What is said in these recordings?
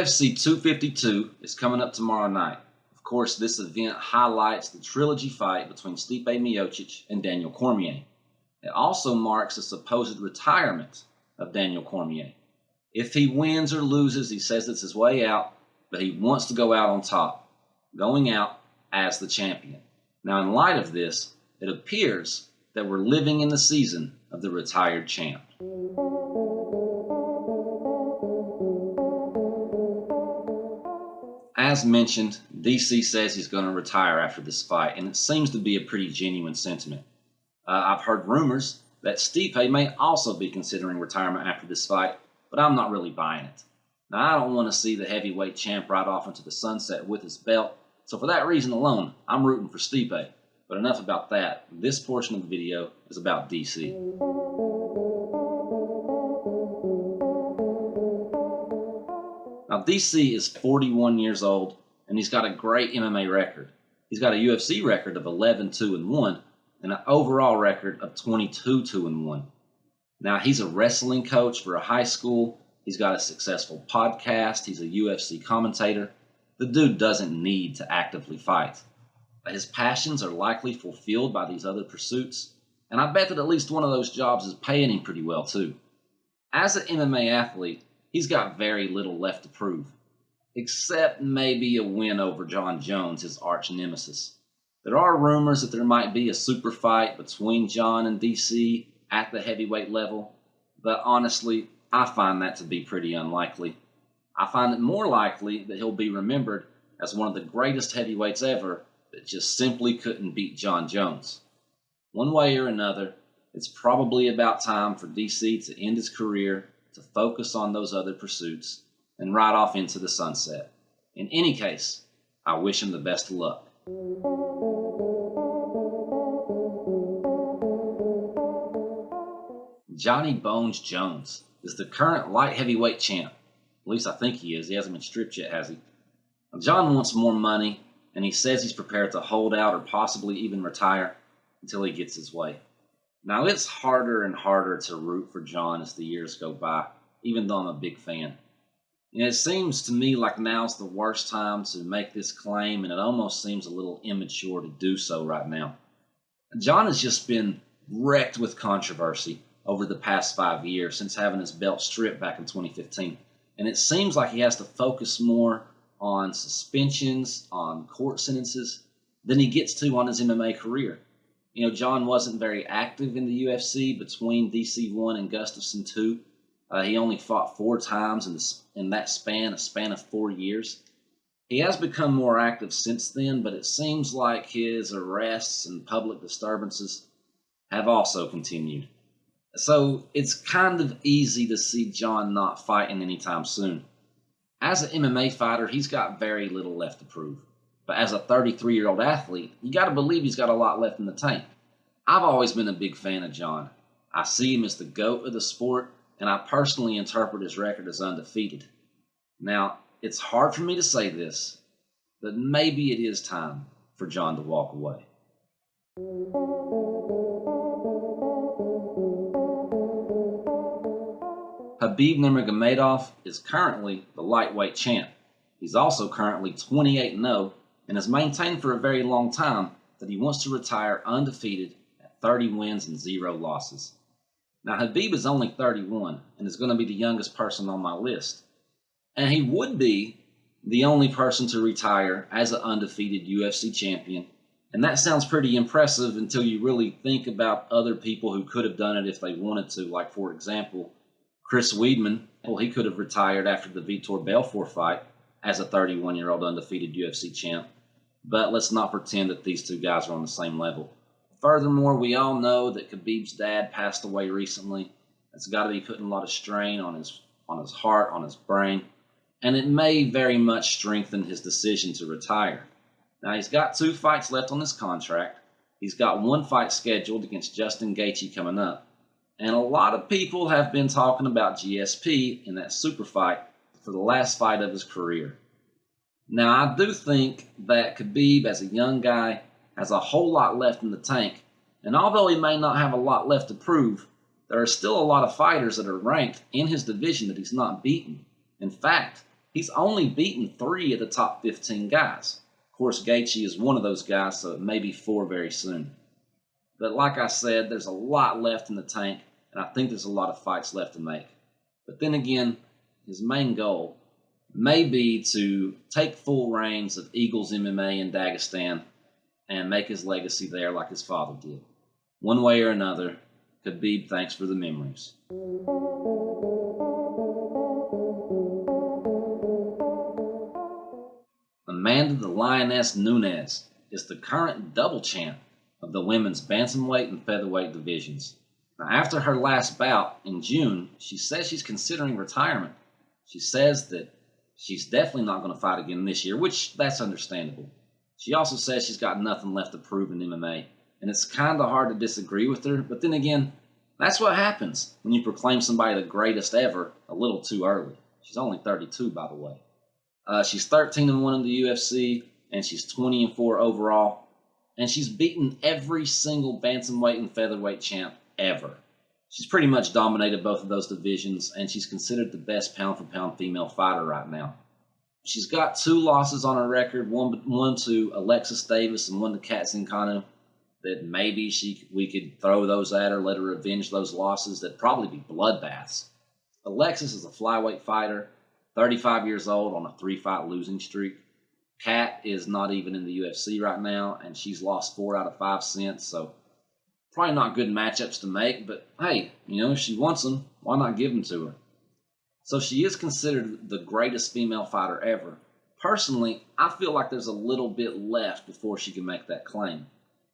UFC 252 is coming up tomorrow night. Of course, this event highlights the trilogy fight between Stipe Miocic and Daniel Cormier. It also marks the supposed retirement of Daniel Cormier. If he wins or loses, he says it's his way out, but he wants to go out on top, going out as the champion. Now, in light of this, it appears that we're living in the season of the retired champ. As mentioned, DC says he's going to retire after this fight, and it seems to be a pretty genuine sentiment. I've heard rumors that Stipe may also be considering retirement after this fight, but I'm not really buying it. Now, I don't want to see the heavyweight champ ride off into the sunset with his belt, so for that reason alone, I'm rooting for Stipe. But enough about that. This portion of the video is about DC. Now, DC is 41 years old, and he's got a great MMA record. He's got a UFC record of 11-2-1 and an overall record of 22-2-1. Now, he's a wrestling coach for a high school. He's got a successful podcast. He's a UFC commentator. The dude doesn't need to actively fight. His passions are likely fulfilled by these other pursuits, and I bet that at least one of those jobs is paying him pretty well, too. As an MMA athlete, he's got very little left to prove, except maybe a win over Jon Jones, his arch nemesis. There are rumors that there might be a super fight between Jon and DC at the heavyweight level, but honestly, I find that to be pretty unlikely. I find it more likely that he'll be remembered as one of the greatest heavyweights ever that just simply couldn't beat Jon Jones. One way or another, it's probably about time for DC to end his career, to focus on those other pursuits, and ride off into the sunset. In any case, I wish him the best of luck. Johnny Bones Jones is the current light heavyweight champ. At least I think he is. He hasn't been stripped yet, has he? Jon wants more money, and he says he's prepared to hold out or possibly even retire until he gets his way. Now, it's harder and harder to root for Jon as the years go by, even though I'm a big fan. And it seems to me like now's the worst time to make this claim, and it almost seems a little immature to do so right now. Jon has just been wrecked with controversy over the past 5 years since having his belt stripped back in 2015. And it seems like he has to focus more on suspensions, on court sentences, than he gets to on his MMA career. You know, Jon wasn't very active in the UFC between DC 1 and Gustafsson 2. He only fought 4 times in that span, a span of 4 years. He has become more active since then, but it seems like his arrests and public disturbances have also continued. So it's kind of easy to see Jon not fighting anytime soon. As an MMA fighter, he's got very little left to prove. But as a 33-year-old athlete, you got to believe he's got a lot left in the tank. I've always been a big fan of Jon. I see him as the GOAT of the sport, and I personally interpret his record as undefeated. Now, it's hard for me to say this, but maybe it is time for Jon to walk away. Khabib Nurmagomedov is currently the lightweight champ. He's also currently 28-0 and has maintained for a very long time that he wants to retire undefeated at 30 wins and 0 losses. Now, Khabib is only 31 and is going to be the youngest person on my list. And he would be the only person to retire as an undefeated UFC champion. And that sounds pretty impressive until you really think about other people who could have done it if they wanted to. Like, for example, Chris Weidman. Well, he could have retired after the Vitor Belfort fight as a 31-year-old undefeated UFC champ. But let's not pretend that these two guys are on the same level. Furthermore, we all know that Khabib's dad passed away recently. It's got to be putting a lot of strain on his heart, on his brain, and it may very much strengthen his decision to retire. Now, he's got 2 fights left on his contract. He's got 1 fight scheduled against Justin Gaethje coming up. And a lot of people have been talking about GSP in that super fight for the last fight of his career. Now, I do think that Khabib, as a young guy, has a whole lot left in the tank. And although he may not have a lot left to prove, there are still a lot of fighters that are ranked in his division that he's not beaten. In fact, He's only beaten 3 of the top 15 guys. Of course, Gaethje is one of those guys, so it may be 4 very soon. But like I said, there's a lot left in the tank, and I think there's a lot of fights left to make. But then again, his main goal may be to take full reins of Eagles MMA in Dagestan and make his legacy there like his father did. One way or another, Khabib, thanks for the memories. Amanda the Lioness Nunes is the current double champ of the women's bantamweight and featherweight divisions. Now, after her last bout in June, she says she's considering retirement. She says that she's definitely not going to fight again this year, which that's understandable. She also says she's got nothing left to prove in MMA, and it's kind of hard to disagree with her, but then again, that's what happens when you proclaim somebody the greatest ever a little too early. She's only 32, by the way. She's 13-1 in the UFC, and she's 20-4 overall, and she's beaten every single bantamweight and featherweight champ ever. She's pretty much dominated both of those divisions, and she's considered the best pound-for-pound female fighter right now. She's got 2 losses on her record, one to Alexis Davis and one to Kat Zingano, that maybe we could throw those at her, let her avenge those losses. That'd probably be bloodbaths. Alexis is a flyweight fighter, 35 years old on a 3-fight losing streak. Kat is not even in the UFC right now, and she's lost 4 out of 5 since, so probably not good matchups to make, but hey, if she wants them, why not give them to her? So she is considered the greatest female fighter ever. Personally, I feel like there's a little bit left before she can make that claim.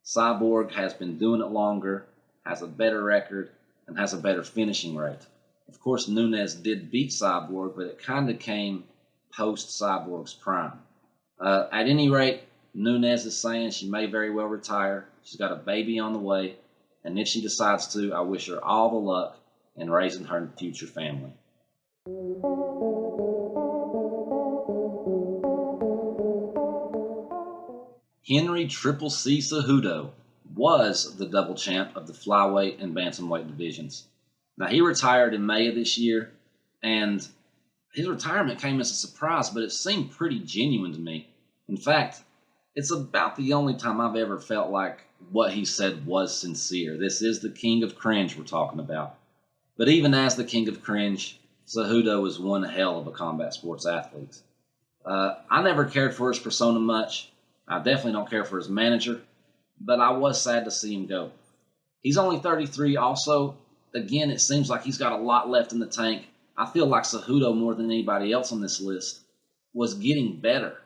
Cyborg has been doing it longer, has a better record, and has a better finishing rate. Of course, Nunes did beat Cyborg, but it kind of came post-Cyborg's prime. At any rate, Nunes is saying she may very well retire. She's got a baby on the way, and if she decides to, I wish her all the luck in raising her future family. Henry Triple C Cejudo was the double champ of the flyweight and bantamweight divisions. Now, he retired in May of this year, and his retirement came as a surprise, but it seemed pretty genuine to me. In fact, it's about the only time I've ever felt like what he said was sincere. This is the king of cringe we're talking about. But even as the king of cringe, Cejudo is one hell of a combat sports athlete. I never cared for his persona much. I definitely don't care for his manager, but I was sad to see him go. He's only 33 also. Again, it seems like he's got a lot left in the tank. I feel like Cejudo, more than anybody else on this list, was getting better.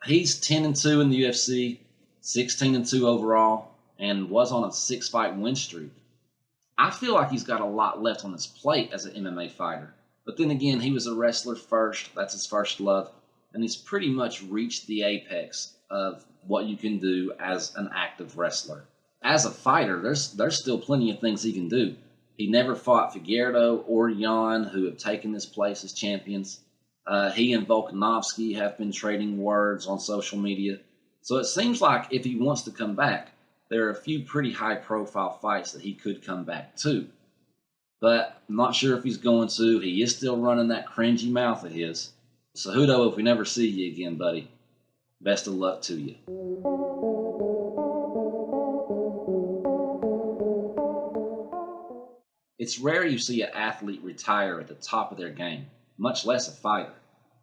He's 10-2 in the UFC, 16-2 overall, and was on a 6-fight win streak. I feel like he's got a lot left on his plate as an MMA fighter. But then again, he was a wrestler first. That's his first love. And he's pretty much reached the apex of what you can do as an active wrestler. As a fighter, there's still plenty of things he can do. He never fought Figueiredo or Jan, who have taken this place as champions. He and Volkanovski have been trading words on social media. So it seems like if he wants to come back, there are a few pretty high-profile fights that he could come back to. But I'm not sure if he's going to. He is still running that cringy mouth of his. Cejudo, if we never see you again, buddy, best of luck to you. It's rare you see an athlete retire at the top of their game, much less a fighter.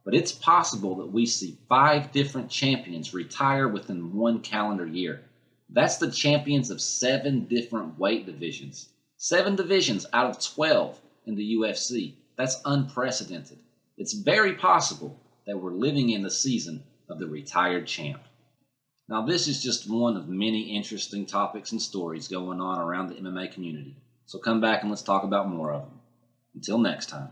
But it's possible that we see 5 different champions retire within 1 calendar year. That's the champions of 7 different weight divisions. 7 divisions out of 12 in the UFC. That's unprecedented. It's very possible that we're living in the season of the retired champ. Now, this is just one of many interesting topics and stories going on around the MMA community. So come back and let's talk about more of them. Until next time.